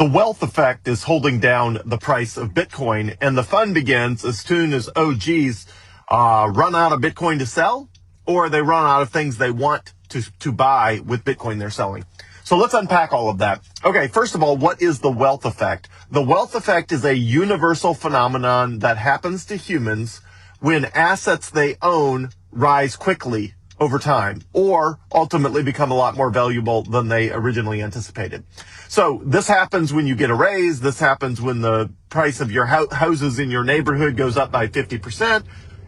The wealth effect is holding down the price of Bitcoin, and the fun begins as soon as OGs run out of Bitcoin to sell, or they run out of things they want to buy with Bitcoin they're selling. So let's unpack all of that. Okay, first of all, what is the wealth effect? The wealth effect is a universal phenomenon that happens to humans when assets they own rise quickly over time, or ultimately become a lot more valuable than they originally anticipated. So this happens when you get a raise. This happens when the price of your houses in your neighborhood goes up by 50%.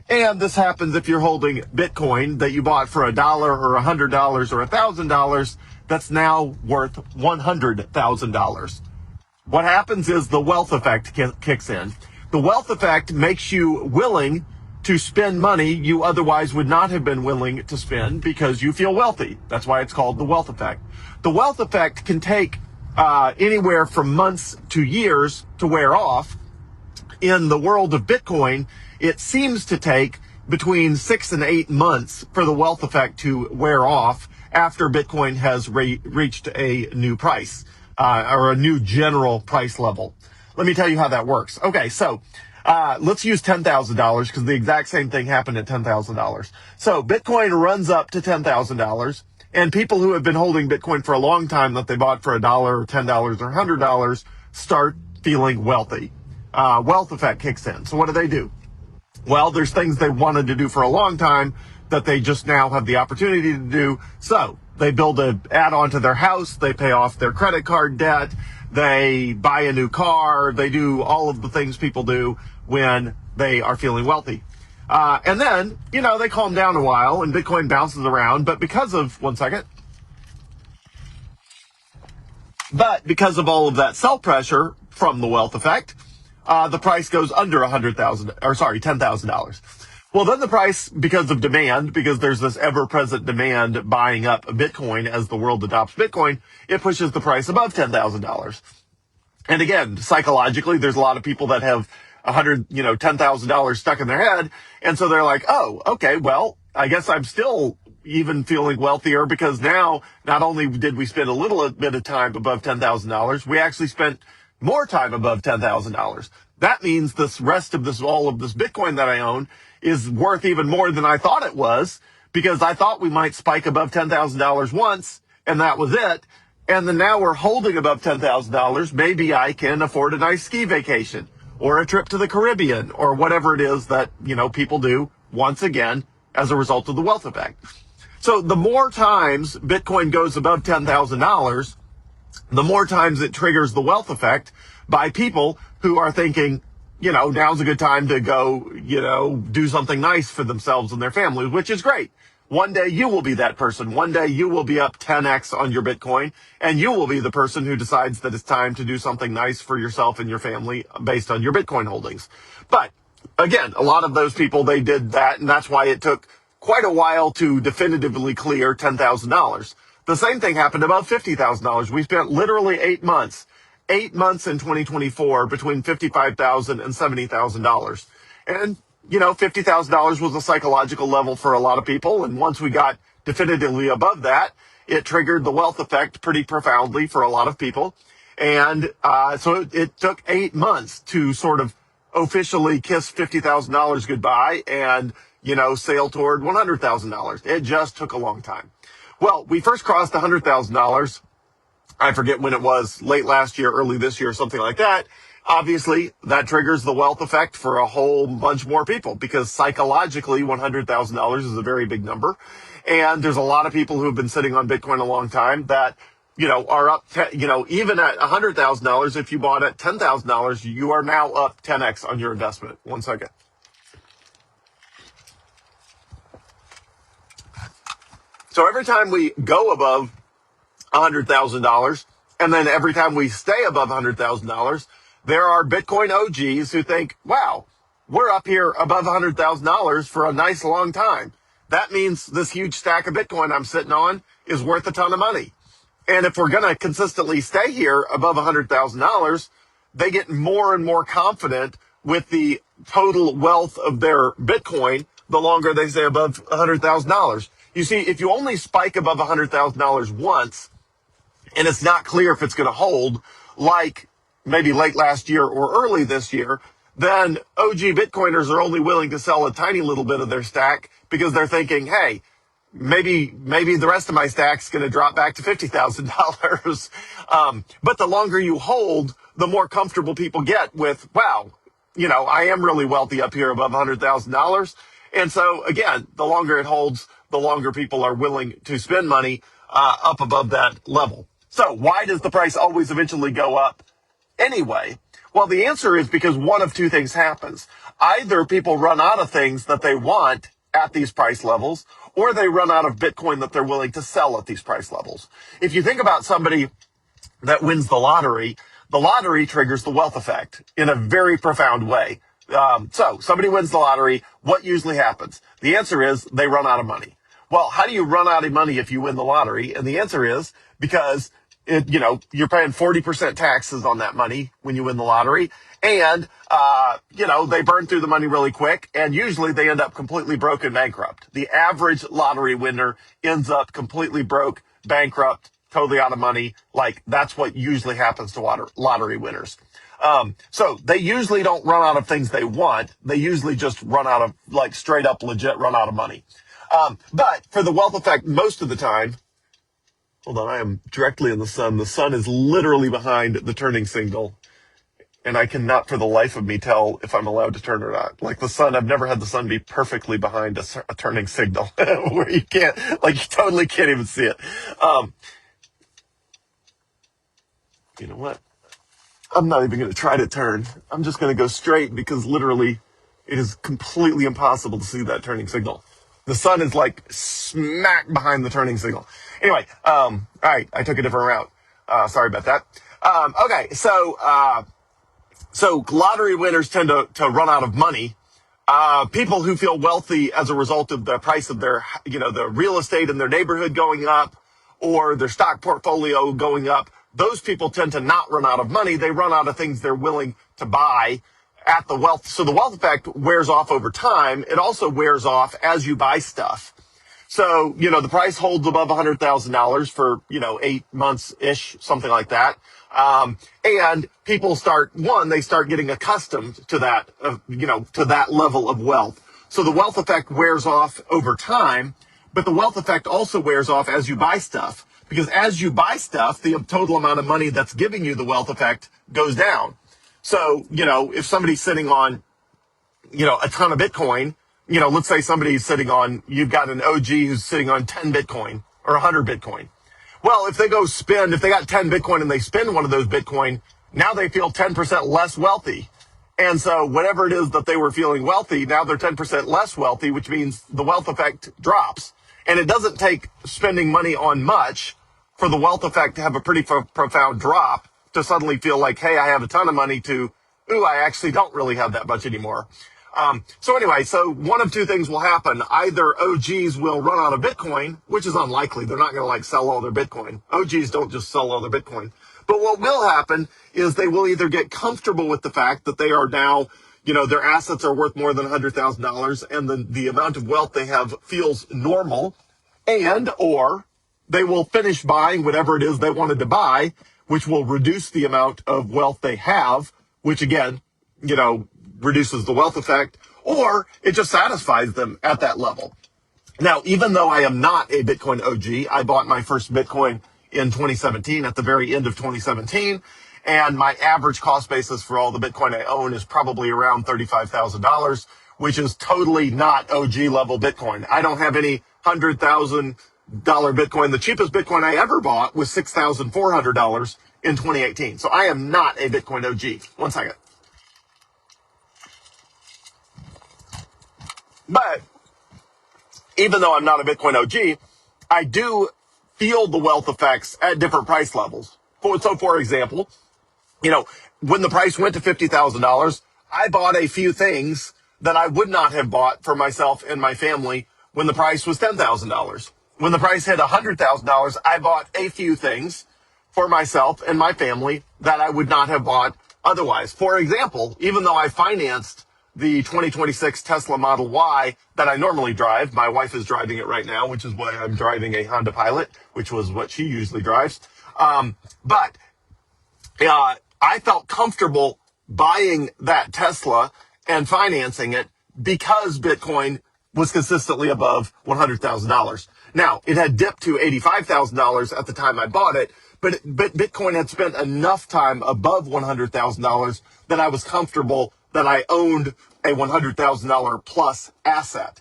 And this happens if you're holding Bitcoin that you bought for $1 or $100 or $1,000 that's now worth $100,000. What happens is the wealth effect kicks in. The wealth effect makes you willing to spend money you otherwise would not have been willing to spend because you feel wealthy. That's why it's called the wealth effect. The wealth effect can take anywhere from months to years to wear off. In the world of Bitcoin, it seems to take between 6 and 8 months for the wealth effect to wear off after Bitcoin has reached a new price or a new general price level. Let me tell you how that works. Okay, so let's use $10,000 because the exact same thing happened at $10,000. So Bitcoin runs up to $10,000, and people who have been holding Bitcoin for a long time that they bought for $1 or $10 or $100 start feeling wealthy. Wealth effect kicks in. So what do? Well, there's things they wanted to do for a long time that they just now have the opportunity to do. So they build an add-on to their house, they pay off their credit card debt, they buy a new car, they do all of the things people do when they are feeling wealthy. And then, they calm down a while and Bitcoin bounces around, but because of all of that sell pressure from the wealth effect, the price goes under $10,000. Well, then the price, because of demand, because there's this ever-present demand buying up Bitcoin as the world adopts Bitcoin, it pushes the price above $10,000. And again, psychologically, there's a lot of people that have $10,000 stuck in their head. And so they're like, oh, okay, well, I guess I'm still even feeling wealthier because now not only did we spend a little bit of time above $10,000, we actually spent more time above $10,000. That means all of this Bitcoin that I own is worth even more than I thought it was, because I thought we might spike above $10,000 once and that was it. And then now we're holding above $10,000. Maybe I can afford a nice ski vacation or a trip to the Caribbean or whatever it is that, people do once again as a result of the wealth effect. So the more times Bitcoin goes above $10,000, the more times it triggers the wealth effect by people who are thinking, now's a good time to go, do something nice for themselves and their families, which is great. One day you will be that person. One day you will be up 10x on your Bitcoin, and you will be the person who decides that it's time to do something nice for yourself and your family based on your Bitcoin holdings. But again, a lot of those people, they did that, and that's why it took quite a while to definitively clear $10,000. The same thing happened above $50,000. We spent literally 8 months in 2024 between $55,000 and $70,000. And, $50,000 was a psychological level for a lot of people. And once we got definitively above that, it triggered the wealth effect pretty profoundly for a lot of people. And so it took 8 months to sort of officially kiss $50,000 goodbye and, sail toward $100,000. It just took a long time. Well, we first crossed $100,000. I forget when it was, late last year, early this year, something like that. Obviously, that triggers the wealth effect for a whole bunch more people because psychologically, $100,000 is a very big number. And there's a lot of people who have been sitting on Bitcoin a long time that, are up, even at $100,000, if you bought at $10,000, you are now up 10x on your investment. One second. So every time we go above $100,000, and then every time we stay above $100,000, there are Bitcoin OGs who think, wow, we're up here above $100,000 for a nice long time. That means this huge stack of Bitcoin I'm sitting on is worth a ton of money. And if we're going to consistently stay here above $100,000, they get more and more confident with the total wealth of their Bitcoin the longer they stay above $100,000. You see, if you only spike above $100,000 once, and it's not clear if it's going to hold like maybe late last year or early this year, then OG Bitcoiners are only willing to sell a tiny little bit of their stack because they're thinking, hey, maybe the rest of my stack's going to drop back to $50,000. But the longer you hold, the more comfortable people get with, wow, I am really wealthy up here above $100,000. And so again, the longer it holds, the longer people are willing to spend money up above that level. So why does the price always eventually go up anyway? Well, the answer is because one of two things happens. Either people run out of things that they want at these price levels, or they run out of Bitcoin that they're willing to sell at these price levels. If you think about somebody that wins the lottery triggers the wealth effect in a very profound way. So somebody wins the lottery. What usually happens? The answer is they run out of money. Well, how do you run out of money if you win the lottery? And the answer is because you're paying 40% taxes on that money when you win the lottery. And, they burn through the money really quick. And usually they end up completely broke and bankrupt. The average lottery winner ends up completely broke, bankrupt, totally out of money. Like that's what usually happens to lottery winners. So they usually don't run out of things they want. They usually just run out of straight up legit run out of money. But for the wealth effect, most of the time, hold on, I am directly in the sun. The sun is literally behind the turning signal. And I cannot for the life of me tell if I'm allowed to turn or not. Like the sun, I've never had the sun be perfectly behind a turning signal where you totally can't even see it. You know what? I'm not even going to try to turn. I'm just going to go straight because literally it is completely impossible to see that turning signal. The sun is smack behind the turning signal. Anyway, all right, I took a different route. Sorry about that. Okay, so lottery winners tend to run out of money. People who feel wealthy as a result of the price of their, the real estate in their neighborhood going up or their stock portfolio going up, those people tend to not run out of money. They run out of things they're willing to buy at the wealth. So the wealth effect wears off over time. It also wears off as you buy stuff. So, the price holds above $100,000 for, 8 months-ish, something like that. And people start getting accustomed to that, to that level of wealth. So the wealth effect wears off over time, but the wealth effect also wears off as you buy stuff. Because as you buy stuff, the total amount of money that's giving you the wealth effect goes down. So, if somebody's sitting on, a ton of Bitcoin, let's say you've got an OG who's sitting on 10 Bitcoin or 100 Bitcoin. Well, if they got 10 Bitcoin and they spend one of those Bitcoin, now they feel 10% less wealthy. And so whatever it is that they were feeling wealthy, now they're 10% less wealthy, which means the wealth effect drops. And it doesn't take spending money on much for the wealth effect to have a pretty profound drop to suddenly feel like, hey, I have a ton of money to, I actually don't really have that much anymore. So one of two things will happen. Either OGs will run out of Bitcoin, which is unlikely. They're not going to sell all their Bitcoin. OGs don't just sell all their Bitcoin. But what will happen is they will either get comfortable with the fact that they are now, their assets are worth more than $100,000 and the amount of wealth they have feels normal, or they will finish buying whatever it is they wanted to buy, which will reduce the amount of wealth they have, which again, reduces the wealth effect, or it just satisfies them at that level. Now, even though I am not a Bitcoin OG, I bought my first Bitcoin in 2017, at the very end of 2017, and my average cost basis for all the Bitcoin I own is probably around $35,000, which is totally not OG level Bitcoin. I don't have any $100,000 Bitcoin. The cheapest Bitcoin I ever bought was $6,400 in 2018. So I am not a Bitcoin OG. One second. But even though I'm not a Bitcoin OG, I do feel the wealth effects at different price levels. So for example, when the price went to $50,000, I bought a few things that I would not have bought for myself and my family when the price was $10,000. When the price hit $100,000, I bought a few things for myself and my family that I would not have bought otherwise. For example, even though I financed the 2026 Tesla Model Y that I normally drive, my wife is driving it right now, which is why I'm driving a Honda Pilot, which was what she usually drives. But I felt comfortable buying that Tesla and financing it because Bitcoin was consistently above $100,000. Now, it had dipped to $85,000 at the time I bought it, but Bitcoin had spent enough time above $100,000 that I was comfortable that I owned a $100,000 plus asset.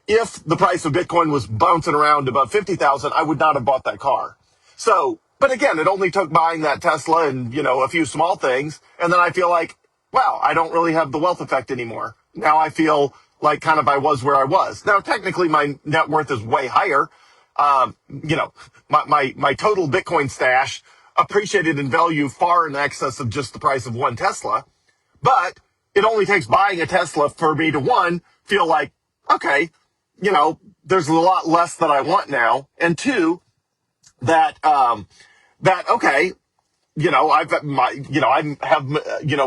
If the price of Bitcoin was bouncing around above 50,000, I would not have bought that car. So, but again, it only took buying that Tesla and, a few small things. And then I feel like, wow, I don't really have the wealth effect anymore. Now I feel like kind of I was where I was. Now, technically my net worth is way higher. My total Bitcoin stash appreciated in value far in excess of just the price of one Tesla. But it only takes buying a Tesla for me to, one, feel like, okay, there's a lot less that I want now. And two, that okay, I have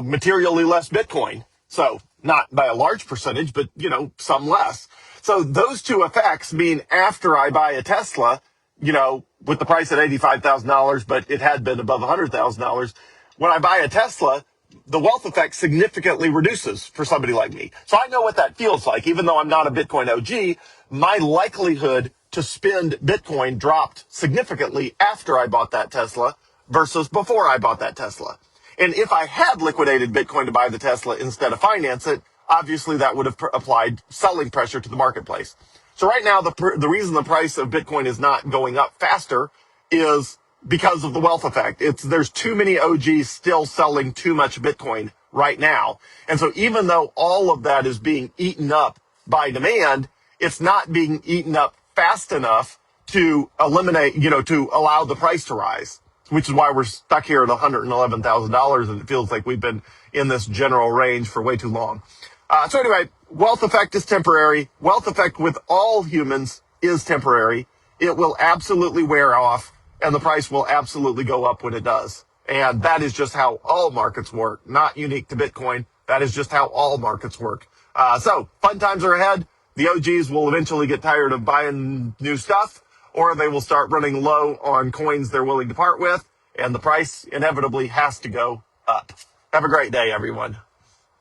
materially less Bitcoin. So not by a large percentage, but, some less. So those two effects mean after I buy a Tesla, with the price at $85,000, but it had been above $100,000, when I buy a Tesla, the wealth effect significantly reduces for somebody like me. So I know what that feels like. Even though I'm not a Bitcoin OG, my likelihood to spend Bitcoin dropped significantly after I bought that Tesla versus before I bought that Tesla. And if I had liquidated Bitcoin to buy the Tesla instead of finance it, obviously that would have applied selling pressure to the marketplace. So right now, the reason the price of Bitcoin is not going up faster is because of the wealth effect. There's too many OGs still selling too much Bitcoin right now. And so even though all of that is being eaten up by demand, it's not being eaten up fast enough to eliminate, to allow the price to rise, which is why we're stuck here at $111,000 and it feels like we've been in this general range for way too long. So anyway, wealth effect is temporary. Wealth effect with all humans is temporary. It will absolutely wear off and the price will absolutely go up when it does. And that is just how all markets work, not unique to Bitcoin. That is just how all markets work. So fun times are ahead. The OGs will eventually get tired of buying new stuff, or they will start running low on coins they're willing to part with, and the price inevitably has to go up. Have a great day, everyone.